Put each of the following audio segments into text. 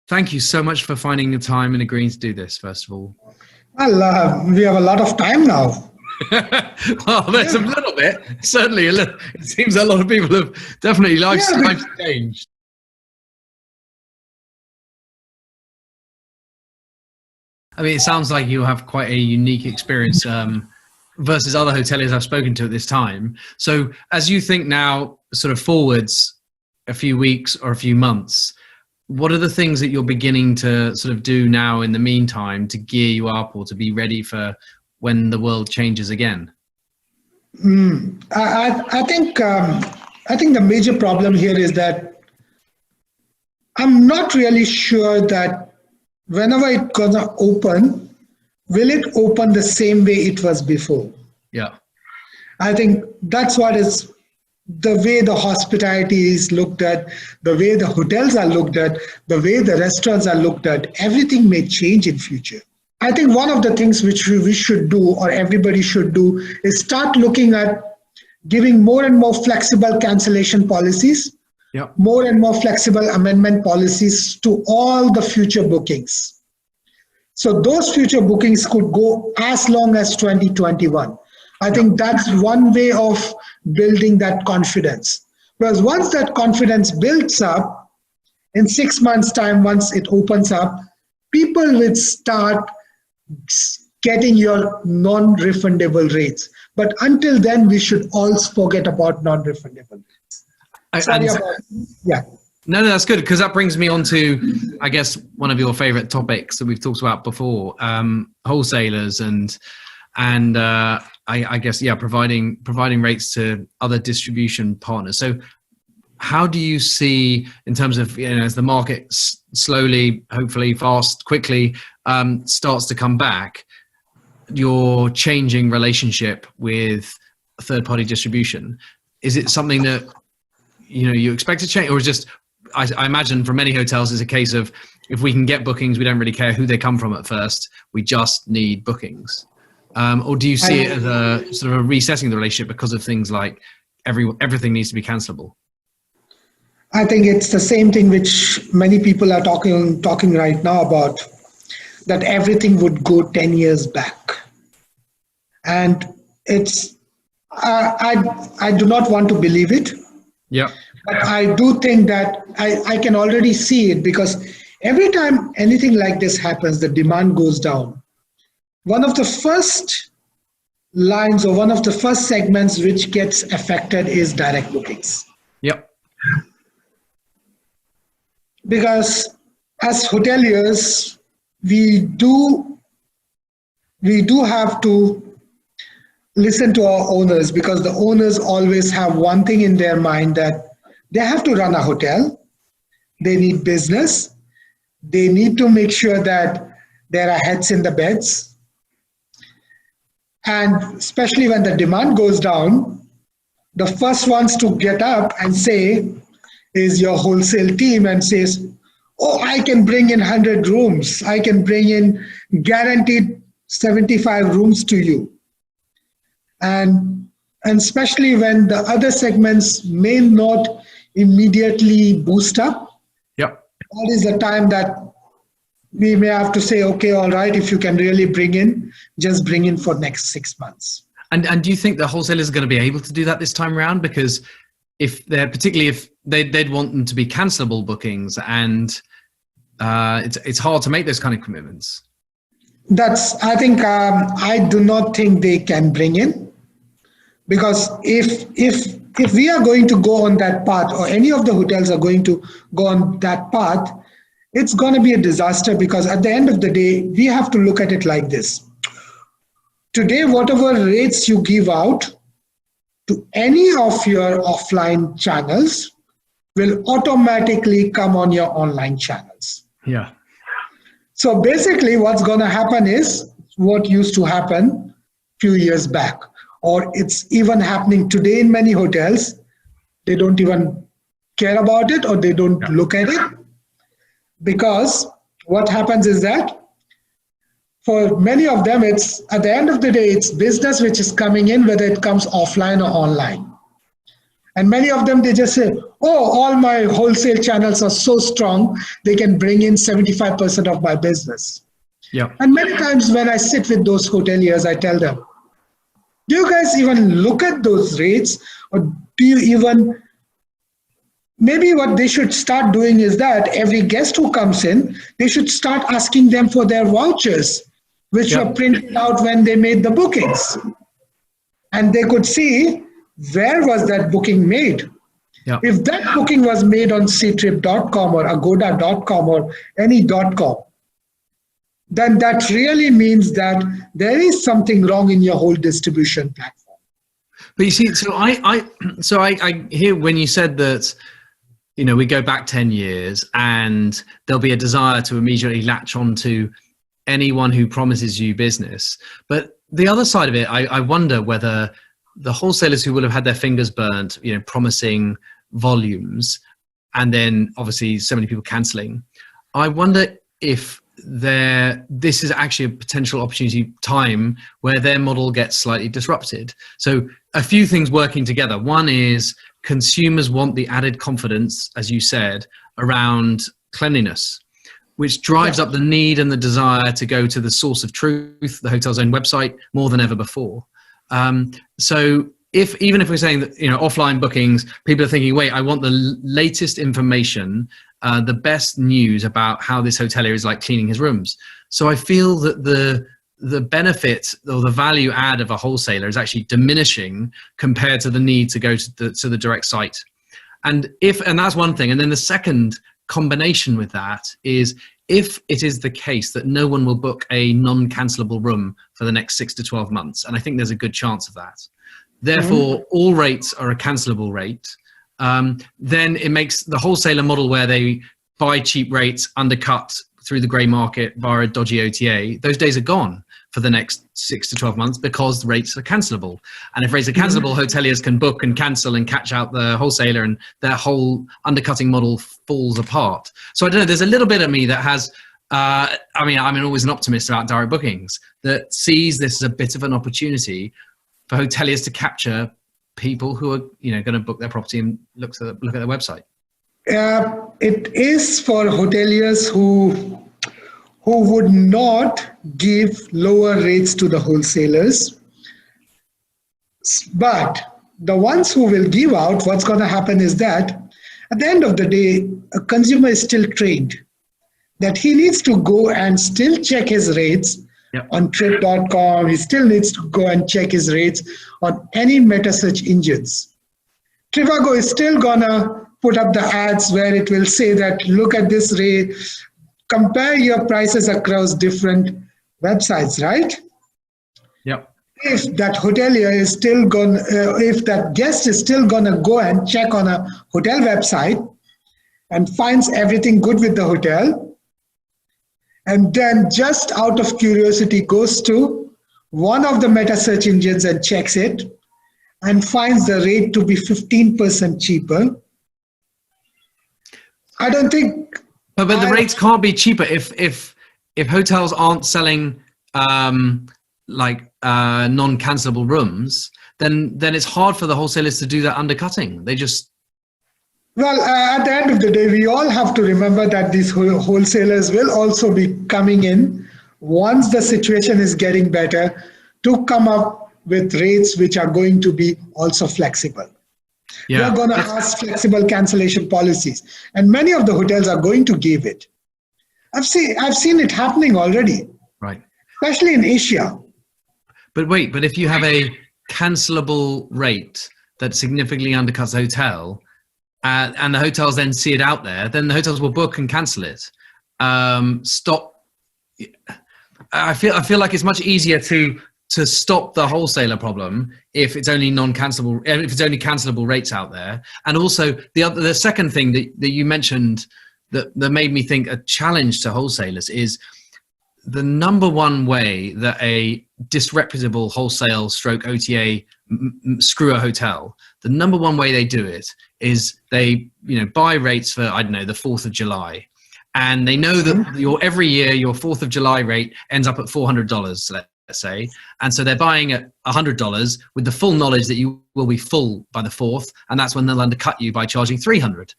thank you so much for finding the time and agreeing to do this, first of all. Well, we have a lot of time now. Well, there's a little bit, certainly a little. It seems a lot of people have definitely lives changed. I mean, it sounds like you have quite a unique experience versus other hoteliers I've spoken to at this time. So as you think now sort of forwards a few weeks or a few months, what are the things that you're beginning to sort of do now in the meantime to gear you up or to be ready for when the world changes again? I think the major problem here is that I'm not really sure that whenever it's gonna open, will it open the same way it was before? Yeah. I think that's what is the way the hospitality is looked at, the way the hotels are looked at, the way the restaurants are looked at. Everything may change in future. I think one of the things which we should do, or everybody should do, is start looking at giving more and more flexible cancellation policies, more and more flexible amendment policies to all the future bookings. So those future bookings could go as long as 2021. I think that's one way of building that confidence. Because once that confidence builds up, in 6 months' time, once it opens up, people will start getting your non-refundable rates. But until then, we should all forget about non-refundable rates. No, that's good, because that brings me on to, I guess, one of your favorite topics that we've talked about before, wholesalers and I guess, providing rates to other distribution partners. So how do you see, in terms of, as the market slowly, hopefully quickly starts to come back, your changing relationship with third-party distribution? Is it something that, you expect to change, or just, I imagine for many hotels is a case of, if we can get bookings, we don't really care who they come from at first, we just need bookings? Or do you see it as a sort of a resetting the relationship because of things like everything needs to be cancelable? I think it's the same thing which many people are talking right now about, that everything would go 10 years back. And it's, I do not want to believe it. Yeah. But I do think that I can already see it, because every time anything like this happens, the demand goes down. One of the first lines or one of the first segments which gets affected is direct bookings. Yep. Because as hoteliers, we do have to listen to our owners, because the owners always have one thing in their mind, that they have to run a hotel, they need business, they need to make sure that there are heads in the beds. And especially when the demand goes down, the first ones to get up and say is your wholesale team, and says, oh, I can bring in 100 rooms. I can bring in guaranteed 75 rooms to you. And especially when the other segments may not immediately boost up, that is the time that we may have to say, okay, all right, if you can really bring in, just bring in for next 6 months. And do you think the wholesalers are going to be able to do that this time around? Because if they'd want them to be cancelable bookings, and it's hard to make those kind of commitments. I think I do not think they can bring in, because if we are going to go on that path, or any of the hotels are going to go on that path, it's going to be a disaster, because at the end of the day, we have to look at it like this. Today, whatever rates you give out to any of your offline channels will automatically come on your online channels. Yeah. So basically what's going to happen is what used to happen a few years back, or it's even happening today in many hotels. They don't even care about it, or they don't look at it. Because what happens is that for many of them, it's at the end of the day, it's business which is coming in, whether it comes offline or online. And many of them, they just say, oh, all my wholesale channels are so strong, they can bring in 75% of my business. Yeah. And many times when I sit with those hoteliers, I tell them, do you guys even look at those rates? Or do you even, maybe what they should start doing is that every guest who comes in, they should start asking them for their vouchers, which were printed out when they made the bookings. And they could see where was that booking made. Yeah. If that booking was made on ctrip.com or agoda.com or any .com, then that really means that there is something wrong in your whole distribution platform. But you see, so I hear when you said that, we go back 10 years and there'll be a desire to immediately latch onto anyone who promises you business. But the other side of it, I wonder whether the wholesalers who will have had their fingers burnt, promising volumes, and then obviously so many people cancelling, I wonder if this is actually a potential opportunity time where their model gets slightly disrupted. So a few things working together. One is consumers want the added confidence, as you said, around cleanliness, which drives up the need and the desire to go to the source of truth, the hotel's own website, more than ever before. So even if we're saying that, offline bookings, people are thinking, wait, I want the latest information, the best news about how this hotelier is like cleaning his rooms. So I feel that the benefit or the value add of a wholesaler is actually diminishing compared to the need to go to the direct site. And that's one thing. And then the second combination with that is, if it is the case that no one will book a non-cancelable room for the next 6 to 12 months, and I think there's a good chance of that, therefore all rates are a cancelable rate, then it makes the wholesaler model where they buy cheap rates, undercut through the grey market via a dodgy OTA, those days are gone for the next 6 to 12 months because the rates are cancelable. And if rates are cancelable, hoteliers can book and cancel and catch out the wholesaler, and their whole undercutting model falls apart. So I don't know, there's a little bit of me that has, I'm always an optimist about direct bookings, that sees this as a bit of an opportunity for hoteliers to capture people who are, going to book their property and look at their website. It is for hoteliers who would not give lower rates to the wholesalers. But the ones who will give out, what's going to happen is that at the end of the day, a consumer is still trained that he needs to go and still check his rates on trip.com. He still needs to go and check his rates on any meta search engines. Trivago is still going to put up the ads where it will say that, look at this rate, compare your prices across different websites, right? Yep. If that hotelier is still going, if that guest is still going to go and check on a hotel website and finds everything good with the hotel, and then just out of curiosity goes to one of the meta search engines and checks it and finds the rate to be 15% cheaper, I don't think. But the rates can't be cheaper if hotels aren't selling non-cancelable rooms. Then it's hard for the wholesalers to do that undercutting. They just. Well, at the end of the day, we all have to remember that these wholesalers will also be coming in once the situation is getting better to come up with rates which are going to be also flexible. Yeah. They're going to ask flexible cancellation policies, and many of the hotels are going to give it. I've seen it happening already, right? Especially in Asia. But if you have a cancelable rate that significantly undercuts the hotel, and the hotels then see it out there, then the hotels will book and cancel it. I feel like it's much easier to stop the wholesaler problem if it's only non-cancelable, if it's only cancelable rates out there. And also the second thing that you mentioned that made me think a challenge to wholesalers is the number one way that a disreputable wholesale stroke OTA screw a hotel, the number one way they do it is they buy rates for, I don't know, the 4th of July. And they know that every year your 4th of July rate ends up at $400, let's say, and so they're buying at $100 with the full knowledge that you will be full by the 4th, and that's when they'll undercut you by charging $300.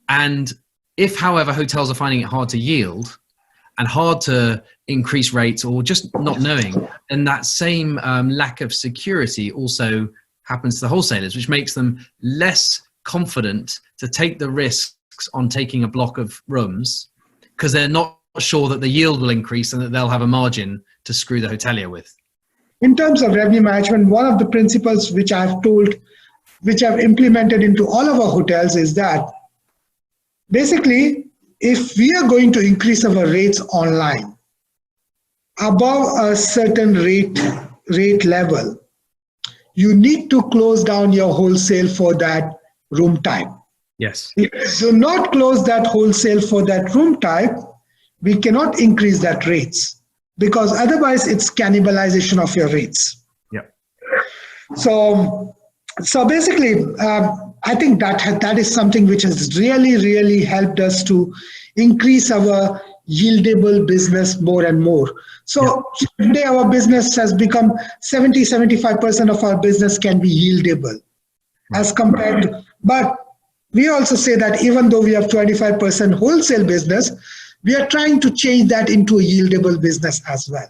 And if, however, hotels are finding it hard to yield and hard to increase rates or just not knowing, then that same lack of security also happens to the wholesalers, which makes them less confident to take the risks on taking a block of rooms because they're not sure that the yield will increase and that they'll have a margin to screw the hotelier with. In terms of revenue management, one of the principles which I've implemented into all of our hotels is that basically, if we are going to increase our rates online above a certain rate level, you need to close down your wholesale for that room type. Yes. If you do not close that wholesale for that room type, we cannot increase that rates because otherwise it's cannibalization of your rates. Yeah. So basically, I think that is something which has really helped us to increase our yieldable business more and more. So today our business has become 70-75% of our business can be yieldable as compared to, but we also say that even though we have 25% wholesale business, we are trying to change that into a yieldable business as well.